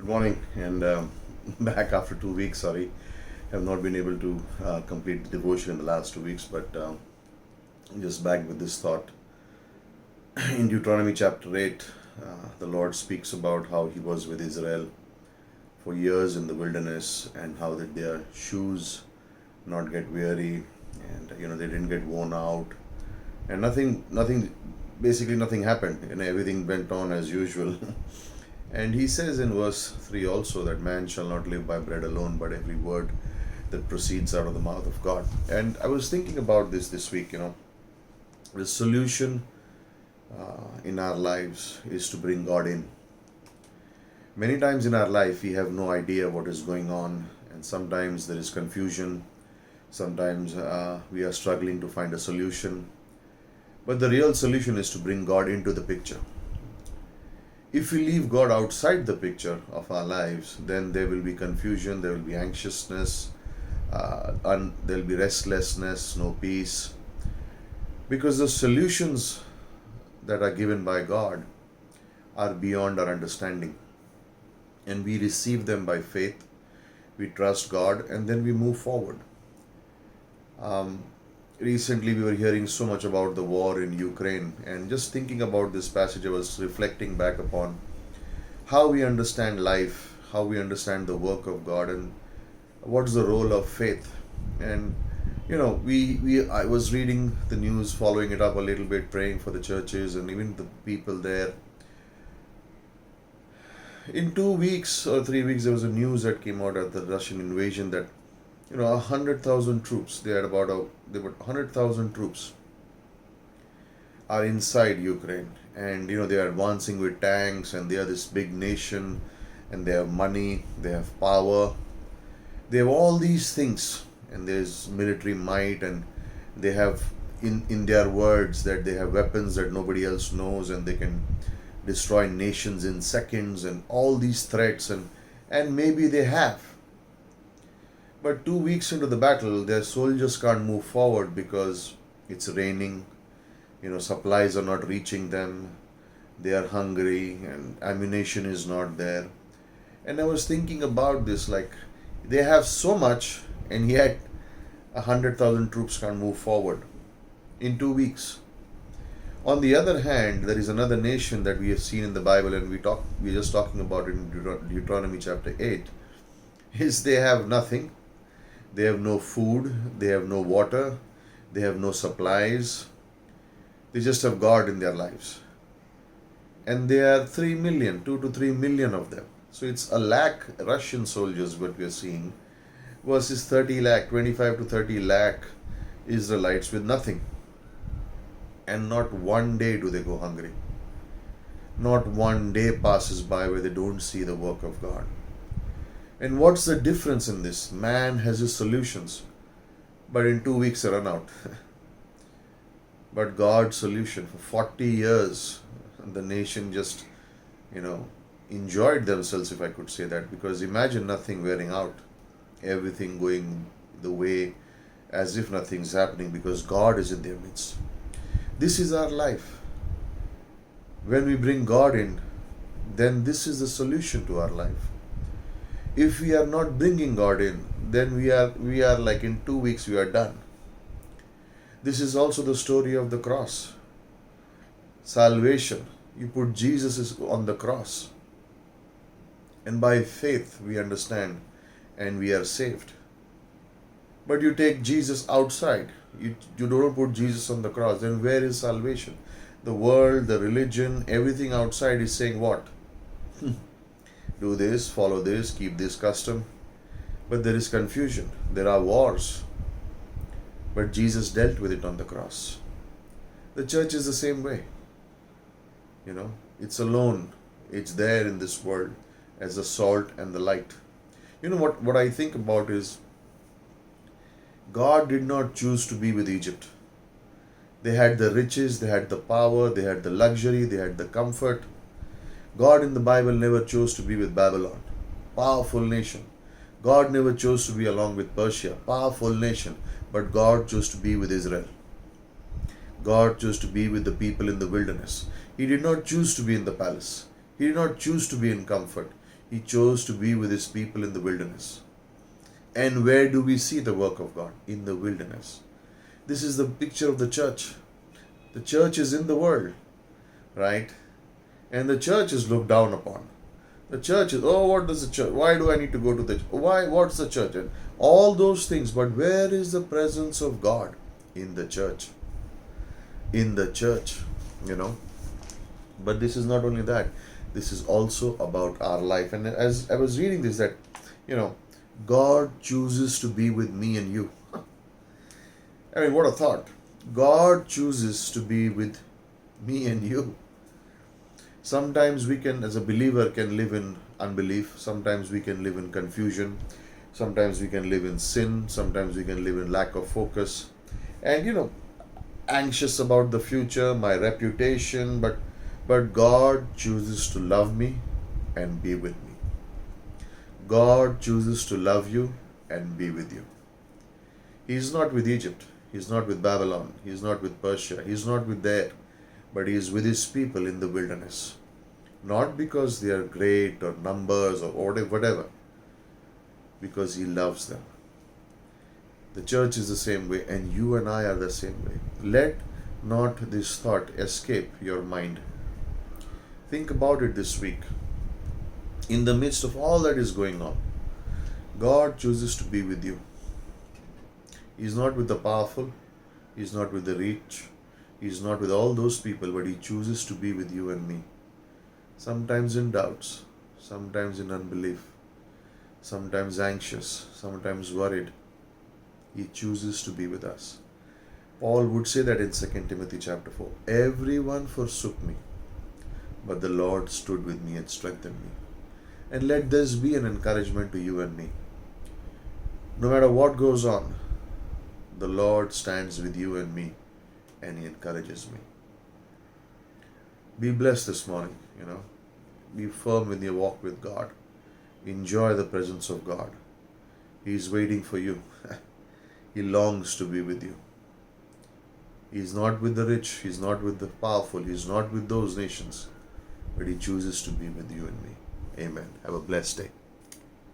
Good morning, and back after 2 weeks. Sorry, have not been able to complete the devotion in the last 2 weeks, but just back with this thought. In Deuteronomy chapter 8, the Lord speaks about how He was with Israel for years in the wilderness and how did their shoes not get weary, and they didn't get worn out, and basically nothing happened, and everything went on as usual. And he says in verse 3 also that man shall not live by bread alone, but every word that proceeds out of the mouth of God. And I was thinking about this week, the solution in our lives is to bring God in. Many times in our life, we have no idea what is going on, and sometimes there is confusion. Sometimes we are struggling to find a solution. But the real solution is to bring God into the picture. If we leave God outside the picture of our lives, then there will be confusion, there will be anxiousness, and there will be restlessness, no peace. Because the solutions that are given by God are beyond our understanding. And we receive them by faith, we trust God, and then we move forward. Recently, we were hearing so much about the war in Ukraine, and just thinking about this passage, I was reflecting back upon how we understand life, how we understand the work of God, and what is the role of faith. And I was reading the news, following it up a little bit, praying for the churches and even the people there. In 2 weeks or 3 weeks, there was a news that came out at the Russian invasion that 100,000 troops. There were 100,000 troops are inside Ukraine, and they are advancing with tanks, and they are this big nation, and they have money, they have power, they have all these things, and there's military might, and they have in their words that they have weapons that nobody else knows, and they can destroy nations in seconds, and all these threats, and maybe they have. But 2 weeks into the battle, their soldiers can't move forward because it's raining, supplies are not reaching them, they are hungry, and ammunition is not there. And I was thinking about this, like, they have so much, and yet 100,000 troops can't move forward in 2 weeks. On the other hand, there is another nation that we have seen in the Bible, and we're just talking about it in Deuteronomy chapter 8, is they have nothing. They have no food, they have no water, they have no supplies. They just have God in their lives. And there are 3 million, 2 to 3 million of them. So it's a lakh Russian soldiers, what we are seeing, versus 30 lakh, 25 to 30 lakh Israelites with nothing. And not one day do they go hungry. Not one day passes by where they don't see the work of God. And what's the difference in this? Man has his solutions, but in 2 weeks they run out. But God's solution, for 40 years, the nation just, enjoyed themselves, if I could say that, because imagine nothing wearing out, everything going the way as if nothing's happening, because God is in their midst. This is our life. When we bring God in, then this is the solution to our life. If we are not bringing God in, then we are like in 2 weeks we are done. This is also the story of the cross. Salvation. You put Jesus on the cross. And by faith we understand and we are saved. But you take Jesus outside. You don't put Jesus on the cross. Then where is salvation? The world, the religion, everything outside is saying what? Do this, follow this, keep this custom. But there is confusion. There are wars. But Jesus dealt with it on the cross. The church is the same way. It's alone. It's there in this world as the salt and the light. What I think about is God did not choose to be with Egypt. They had the riches, they had the power, they had the luxury, they had the comfort. God in the Bible never chose to be with Babylon, powerful nation. God never chose to be along with Persia, powerful nation. But God chose to be with Israel. God chose to be with the people in the wilderness. He did not choose to be in the palace. He did not choose to be in comfort. He chose to be with his people in the wilderness. And where do we see the work of God? In the wilderness. This is the picture of the church. The church is in the world, right? And the church is looked down upon. The church is, oh, what does the church? Why do I need to go to the church? Why? What's the church? And all those things. But where is the presence of God? In the church. In the church, you know. But this is not only that. This is also about our life. And as I was reading this, that, you know, God chooses to be with me and you. I mean, what a thought. God chooses to be with me and you. Sometimes we can, as a believer, can live in unbelief. Sometimes we can live in confusion. Sometimes we can live in sin. Sometimes we can live in lack of focus. And, you know, anxious about the future, my reputation. But God chooses to love me and be with me. God chooses to love you and be with you. He is not with Egypt. He is not with Babylon. He is not with Persia. He is not with there. But he is with his people in the wilderness. Not because they are great or numbers or whatever. Because he loves them. The church is the same way, and you and I are the same way. Let not this thought escape your mind. Think about it this week. In the midst of all that is going on, God chooses to be with you. He is not with the powerful. He is not with the rich. He is not with all those people, but he chooses to be with you and me. Sometimes in doubts, sometimes in unbelief, sometimes anxious, sometimes worried. He chooses to be with us. Paul would say that in 2 Timothy chapter 4. Everyone forsook me, but the Lord stood with me and strengthened me. And let this be an encouragement to you and me. No matter what goes on, the Lord stands with you and me, and he encourages me. Be blessed this morning, you know. Be firm in your walk with God. Enjoy the presence of God. He is waiting for you. He longs to be with you. He is not with the rich. He is not with the powerful. He is not with those nations. But he chooses to be with you and me. Amen. Have a blessed day.